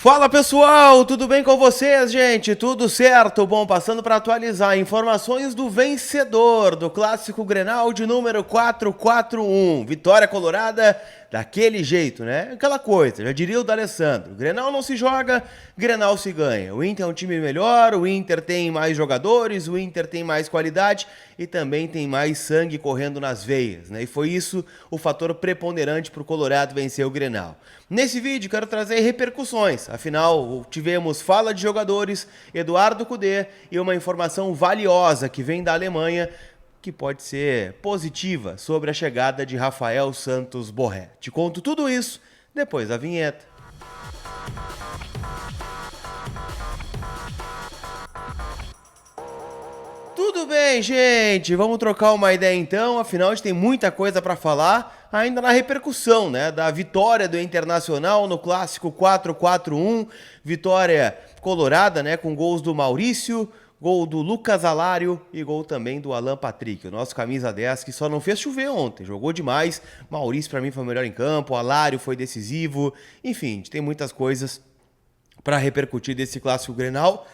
Fala pessoal, tudo bem com vocês, gente? Tudo certo? Bom, passando para atualizar informações do vencedor do Clássico Grenal de número 441. Vitória colorada daquele jeito, né? Aquela coisa, já diria o D'Alessandro. Grenal não se joga, Grenal se ganha. O Inter é um time melhor, o Inter tem mais jogadores, o Inter tem mais qualidade e também tem mais sangue correndo nas veias, né? E foi isso o fator preponderante para o Colorado vencer o Grenal. Nesse vídeo quero trazer repercussões, afinal tivemos fala de jogadores, Eduardo Cudê e uma informação valiosa que vem da Alemanha que pode ser positiva sobre a chegada de Rafael Santos Borré. Te conto tudo isso depois da vinheta. Tudo bem, gente? Vamos trocar uma ideia então, afinal a gente tem muita coisa para falar ainda na repercussão, né, da vitória do Internacional no clássico 4-4-1, vitória colorada, né, com gols do Maurício, gol do Lucas Alário e gol também do Alan Patrick, o nosso camisa 10 que só não fez chover ontem, jogou demais. Maurício para mim foi o melhor em campo, Alário foi decisivo, enfim, a gente tem muitas coisas para repercutir desse clássico Grenal.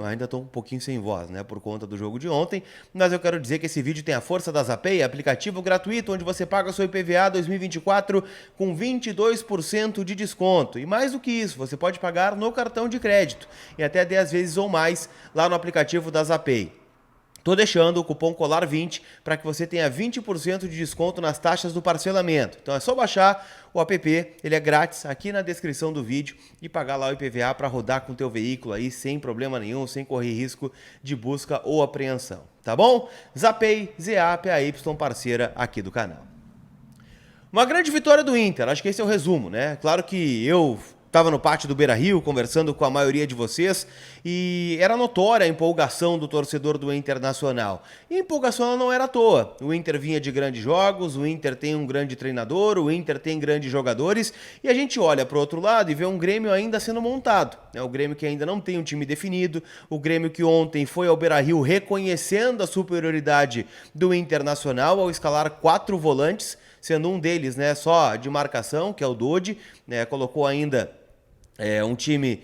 Ainda estou um pouquinho sem voz, né, por conta do jogo de ontem, mas eu quero dizer que esse vídeo tem a força da Zapay, aplicativo gratuito onde você paga seu IPVA 2024 com 22% de desconto. E mais do que isso, você pode pagar no cartão de crédito e até 10 vezes ou mais lá no aplicativo da Zapay. Tô deixando o cupom COLAR20 para que você tenha 20% de desconto nas taxas do parcelamento. Então é só baixar o app, ele é grátis aqui na descrição do vídeo e pagar lá o IPVA para rodar com o teu veículo aí sem problema nenhum, sem correr risco de busca ou apreensão, tá bom? Zapay, ZAPAY, parceira aqui do canal. Uma grande vitória do Inter, acho que esse é o resumo, né? Claro que eu estava no pátio do Beira-Rio conversando com a maioria de vocês e era notória a empolgação do torcedor do Internacional. E a empolgação ela não era à toa. O Inter vinha de grandes jogos, o Inter tem um grande treinador, o Inter tem grandes jogadores e a gente olha para o outro lado e vê um Grêmio ainda sendo montado. É o Grêmio que ainda não tem um time definido, o Grêmio que ontem foi ao Beira-Rio reconhecendo a superioridade do Internacional ao escalar 4 volantes, sendo um deles, né, só de marcação, que é o Dodi, né, colocou ainda um time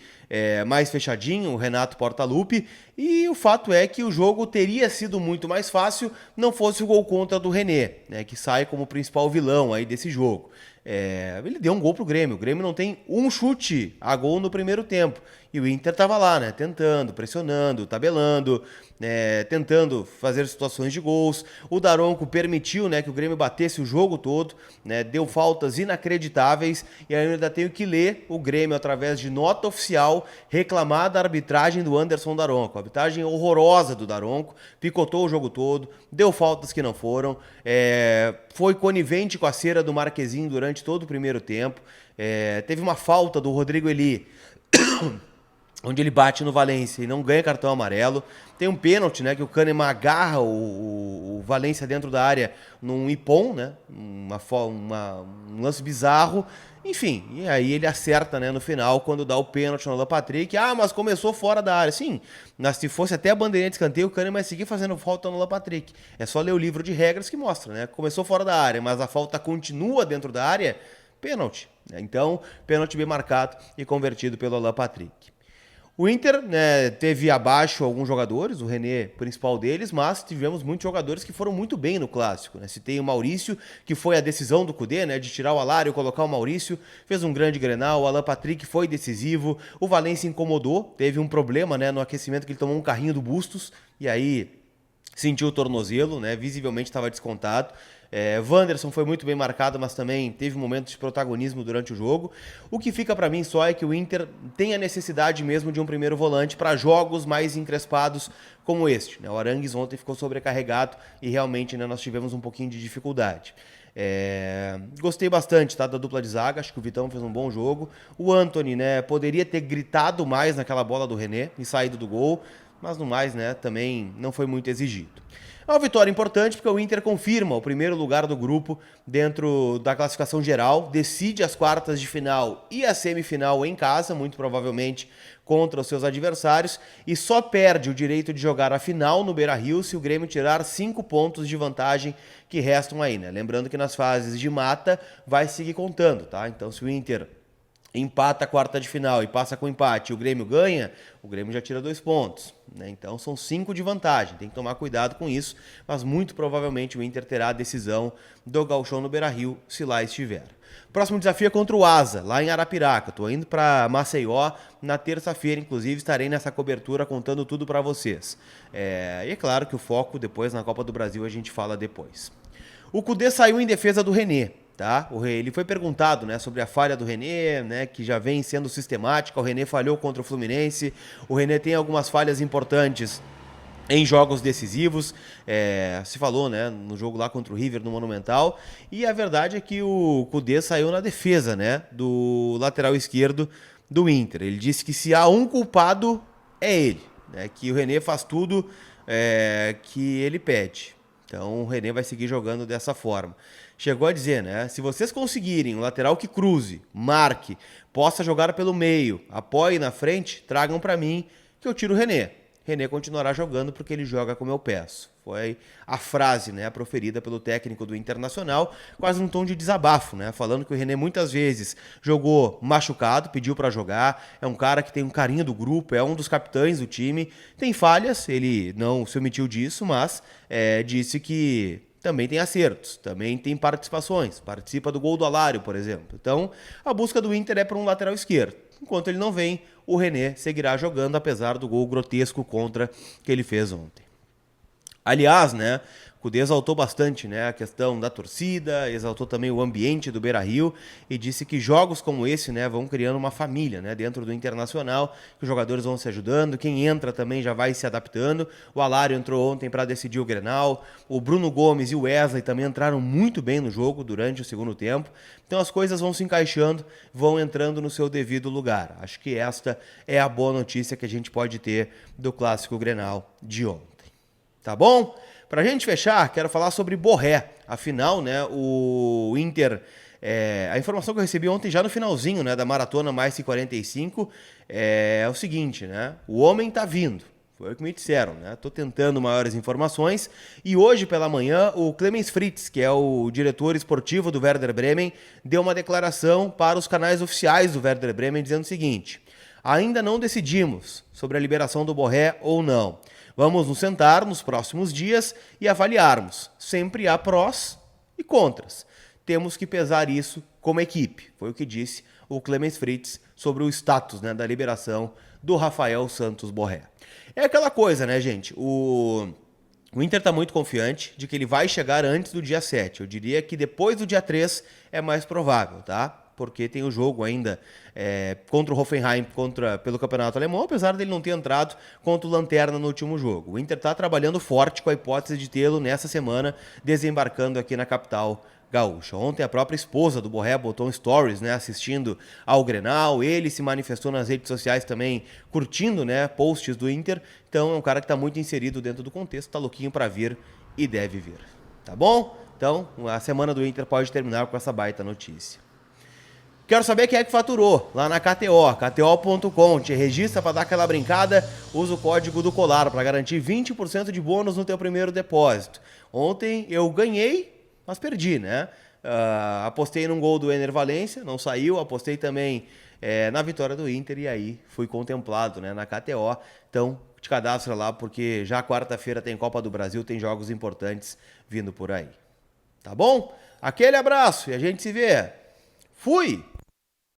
mais fechadinho, o Renato Portaluppi, e o fato é que o jogo teria sido muito mais fácil não fosse o gol contra do René, né, que sai como principal vilão aí desse jogo. Ele deu um gol pro Grêmio, o Grêmio não tem um chute a gol no primeiro tempo, e o Inter tava lá, né, tentando, pressionando, tabelando, tentando fazer situações de gols. O Daronco permitiu, né, que o Grêmio batesse o jogo todo, né, deu faltas inacreditáveis, e aí eu ainda tenho que ler o Grêmio, através de nota oficial, reclamar da arbitragem do Anderson Daronco. A arbitragem horrorosa do Daronco, picotou o jogo todo, deu faltas que não foram, foi conivente com a cera do Marquezinho durante todo o primeiro tempo, teve uma falta do Rodrigo Eli, onde ele bate no Valência e não ganha cartão amarelo. Tem um pênalti, né, que o Kahneman agarra o Valência dentro da área num ipom, né, um lance bizarro. Enfim, e aí ele acerta, né, no final, quando dá o pênalti no Alan Patrick. Ah, mas começou fora da área. Sim, mas se fosse até a bandeirinha de escanteio, o Kahneman ia seguir fazendo falta no Alan Patrick. É só ler o livro de regras que mostra, né, começou fora da área, mas a falta continua dentro da área, pênalti. Então, pênalti bem marcado e convertido pelo Alan Patrick. O Inter, né, teve abaixo alguns jogadores, o René principal deles, mas tivemos muitos jogadores que foram muito bem no clássico, né? Citei o Maurício, que foi a decisão do Cudê, né, de tirar o Alário e colocar o Maurício, fez um grande Grenal, o Alan Patrick foi decisivo, o Valência incomodou, teve um problema, né, no aquecimento que ele tomou um carrinho do Bustos e aí sentiu o tornozelo, né, visivelmente estava descontado. Wanderson foi muito bem marcado, mas também teve momentos de protagonismo durante o jogo. O que fica para mim só é que o Inter tem a necessidade mesmo de um primeiro volante para jogos mais encrespados como este, né? O Arangues ontem ficou sobrecarregado e realmente, né, nós tivemos um pouquinho de dificuldade. Gostei bastante, tá, da dupla de zaga, acho que o Vitão fez um bom jogo. O Antony, né, poderia ter gritado mais naquela bola do René e saído do gol, mas no mais, né, também não foi muito exigido. É uma vitória importante porque o Inter confirma o primeiro lugar do grupo dentro da classificação geral, decide as quartas de final e a semifinal em casa, muito provavelmente contra os seus adversários, e só perde o direito de jogar a final no Beira-Rio se o Grêmio tirar 5 pontos de vantagem que restam aí, né? Lembrando que nas fases de mata vai seguir contando, tá? Então se o Inter empata a quarta de final e passa com empate e o Grêmio ganha, o Grêmio já tira 2 pontos, né? Então são 5 de vantagem, tem que tomar cuidado com isso, mas muito provavelmente o Inter terá a decisão do Gauchão no Beira-Rio, se lá estiver. Próximo desafio é contra o Asa, lá em Arapiraca. Estou indo para Maceió na terça-feira, inclusive estarei nessa cobertura contando tudo para vocês. E é claro que o foco depois na Copa do Brasil a gente fala depois. O Kudê saiu em defesa do René. Tá? Ele foi perguntado, né, sobre a falha do René, né, que já vem sendo sistemática. O René falhou contra o Fluminense. O René tem algumas falhas importantes em jogos decisivos, se falou, né, no jogo lá contra o River no Monumental, e a verdade é que o Kudê saiu na defesa, né, do lateral esquerdo do Inter. Ele disse que se há um culpado é ele, né, que o René faz tudo que ele pede. Então o René vai seguir jogando dessa forma. Chegou a dizer, né? Se vocês conseguirem um lateral que cruze, marque, possa jogar pelo meio, apoie na frente, tragam para mim que eu tiro o René. René continuará jogando porque ele joga como eu peço. Foi a frase, né, proferida pelo técnico do Internacional, quase um tom de desabafo, né, falando que o René muitas vezes jogou machucado, pediu para jogar, é um cara que tem um carinho do grupo, é um dos capitães do time, tem falhas, ele não se omitiu disso, mas disse que também tem acertos, também tem participações, participa do gol do Alário, por exemplo. Então, a busca do Inter é para um lateral esquerdo. Enquanto ele não vem, o René seguirá jogando, apesar do gol grotesco contra que ele fez ontem. Aliás, né, o Kudê exaltou bastante, né, a questão da torcida, exaltou também o ambiente do Beira-Rio e disse que jogos como esse, né, vão criando uma família, né, dentro do Internacional, que os jogadores vão se ajudando, quem entra também já vai se adaptando. O Alário entrou ontem para decidir o Grenal, o Bruno Gomes e o Wesley também entraram muito bem no jogo durante o segundo tempo. Então as coisas vão se encaixando, vão entrando no seu devido lugar. Acho que esta é a boa notícia que a gente pode ter do Clássico Grenal de ontem. Tá bom? Pra gente fechar, quero falar sobre Borré. Afinal, né, o Inter... a informação que eu recebi ontem, já no finalzinho, né, da Maratona Mais que 45, é o seguinte, né? O homem tá vindo. Foi o que me disseram, né? Tô tentando maiores informações. E hoje, pela manhã, o Clemens Fritz, que é o diretor esportivo do Werder Bremen, deu uma declaração para os canais oficiais do Werder Bremen, dizendo o seguinte: ainda não decidimos sobre a liberação do Borré ou não. Vamos nos sentar nos próximos dias e avaliarmos. Sempre há prós e contras. Temos que pesar isso como equipe. Foi o que disse o Clemens Fritz sobre o status, né, da liberação do Rafael Santos Borré. É aquela coisa, né, gente? O Inter está muito confiante de que ele vai chegar antes do dia 7. Eu diria que depois do dia 3 é mais provável, tá? Porque tem o jogo ainda contra o Hoffenheim pelo Campeonato Alemão, apesar dele não ter entrado contra o Lanterna no último jogo. O Inter está trabalhando forte com a hipótese de tê-lo nessa semana desembarcando aqui na capital gaúcha. Ontem a própria esposa do Borré botou um stories, né, assistindo ao Grenal. Ele se manifestou nas redes sociais também, curtindo, né, posts do Inter. Então é um cara que está muito inserido dentro do contexto, está louquinho para vir e deve vir. Tá bom? Então a semana do Inter pode terminar com essa baita notícia. Quero saber quem é que faturou lá na KTO, kto.com. Te registra para dar aquela brincada, usa o código do Colar para garantir 20% de bônus no teu primeiro depósito. Ontem eu ganhei, mas perdi, né? Apostei num gol do Ener Valencia, não saiu. Apostei também na vitória do Inter e aí fui contemplado, né, na KTO. Então te cadastra lá porque já quarta-feira tem Copa do Brasil, tem jogos importantes vindo por aí. Tá bom? Aquele abraço e a gente se vê. Fui!